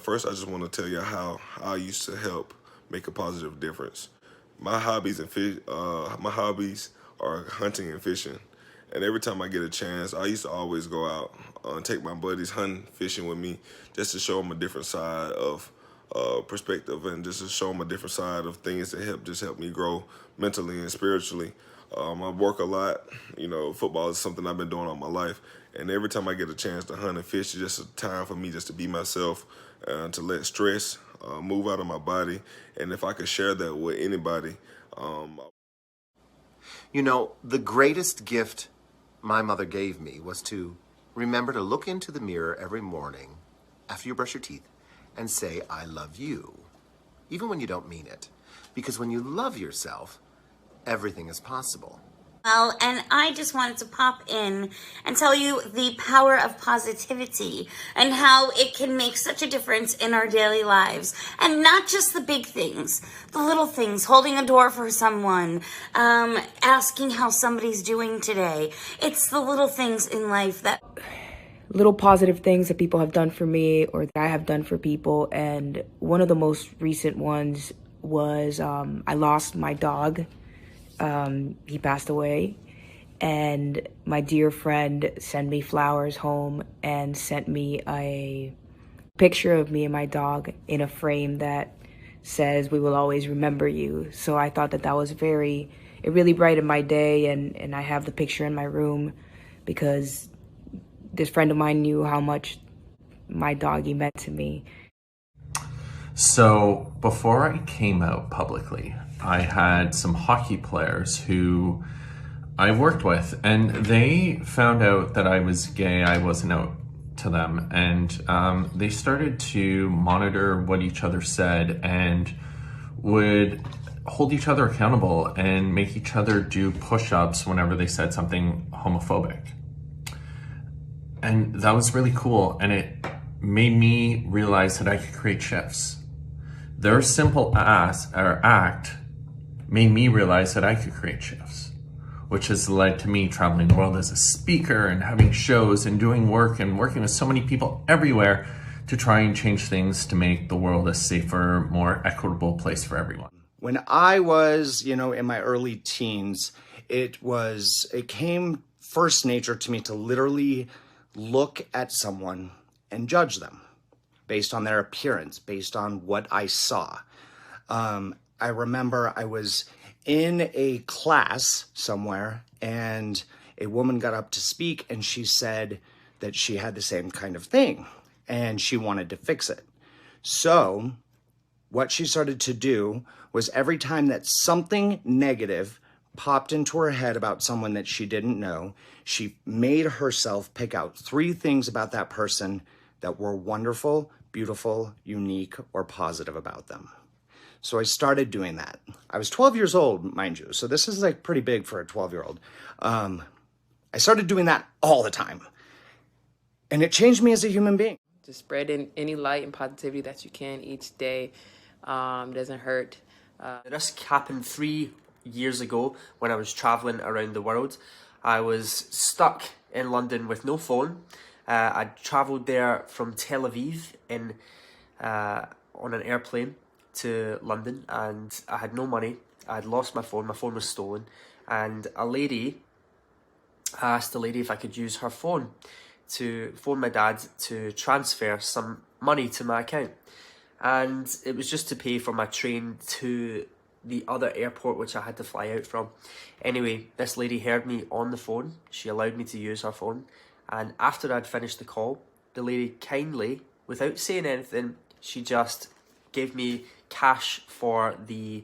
first, I just want to tell you how I used to help make a positive difference. My hobbies are hunting and fishing, and every time I get a chance, I used to always go out and take my buddies hunting, fishing with me, just to show them a different side of perspective, and just to show them a different side of things that help me grow mentally and spiritually. I work a lot. Football is something I've been doing all my life, and every time I get a chance to hunt and fish, it's just a time for me just to be myself, to let stress move out of my body. And if I could share that with anybody, The greatest gift my mother gave me was to remember to look into the mirror every morning after you brush your teeth and say, I love you, even when you don't mean it. Because when you love yourself, everything is possible. Well, and I just wanted to pop in and tell you the power of positivity and how it can make such a difference in our daily lives. And not just the big things, the little things, holding a door for someone, asking how somebody's doing today. It's the little things in life that... Little positive things that people have done for me or that I have done for people. And one of the most recent ones was I lost my dog. He passed away, and my dear friend sent me flowers home and sent me a picture of me and my dog in a frame that says, we will always remember you. So I thought that was it really brightened my day, and I have the picture in my room because this friend of mine knew how much my doggy meant to me. So before I came out publicly, I had some hockey players who I worked with, and they found out that I was gay. I wasn't out to them, and they started to monitor what each other said and would hold each other accountable and make each other do push-ups whenever they said something homophobic. And that was really cool, and it made me realize that I could create shifts. Their simple act made me realize that I could create shifts, which has led to me traveling the world as a speaker and having shows and doing work and working with so many people everywhere to try and change things to make the world a safer, more equitable place for everyone. When I was, in my early teens, it came first nature to me to literally look at someone and judge them based on their appearance, based on what I saw. I remember I was in a class somewhere and a woman got up to speak and she said that she had the same kind of thing and she wanted to fix it. So what she started to do was every time that something negative popped into her head about someone that she didn't know, she made herself pick out 3 things about that person that were wonderful, beautiful, unique, or positive about them. So I started doing that. I was 12 years old, mind you, so this is pretty big for a 12-year-old. I started doing that all the time, and it changed me as a human being. Just spreading any light and positivity that you can each day doesn't hurt. This happened 3 years ago when I was traveling around the world. I was stuck in London with no phone. I traveled there from Tel Aviv on an airplane to London, and I had no money. I had lost my phone was stolen, and I asked the lady if I could use her phone to phone my dad to transfer some money to my account. And it was just to pay for my train to the other airport which I had to fly out from. Anyway, this lady heard me on the phone. She allowed me to use her phone, and after I'd finished the call, the lady kindly, without saying anything, she just gave me cash for the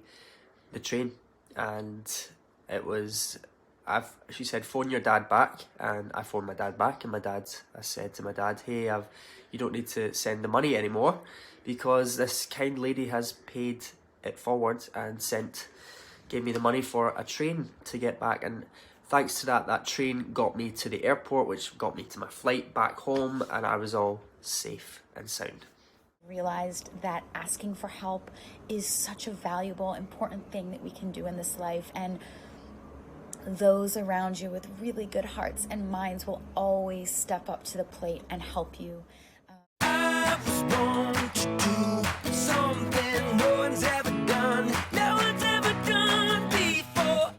train. And it was, she said, phone your dad back, and I phoned my dad back, and I said to my dad, hey, you don't need to send the money anymore because this kind lady has paid it forward and gave me the money for a train to get back. And thanks to that train got me to the airport, which got me to my flight back home, and I was all safe and sound. Realized that asking for help is such a valuable, important thing that we can do in this life, and those around you with really good hearts and minds will always step up to the plate and help you.